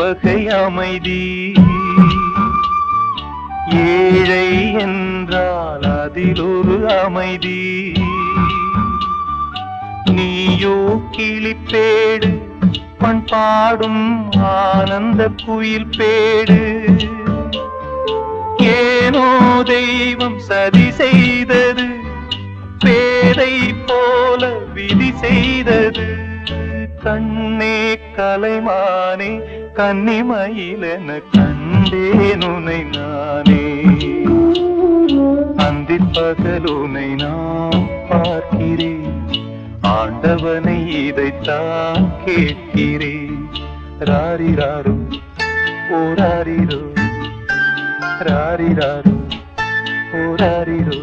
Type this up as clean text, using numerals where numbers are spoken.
வகை அமைதி. ஏழை என்றால் அதில் ஒரு அமைதி. நீயோ கிளிப்பேடு பண்பாடும் ஆனந்த குயில் பேடு. ஏனோ தெய்வம் சதி செய்தது, பேதை போல விதி செய்தது. கண்ணே கலைமானே கன்னிமயிலென கண்டேன் உனை நானே. அந்திப் பகல் உனை நான் பார்க்கிறேன், ஆண்டவனை இதைத்தான் கேட்கிறேன். ராரிராரோ ஓராரிரோ, ராரிராரோ ஓராரிரோ.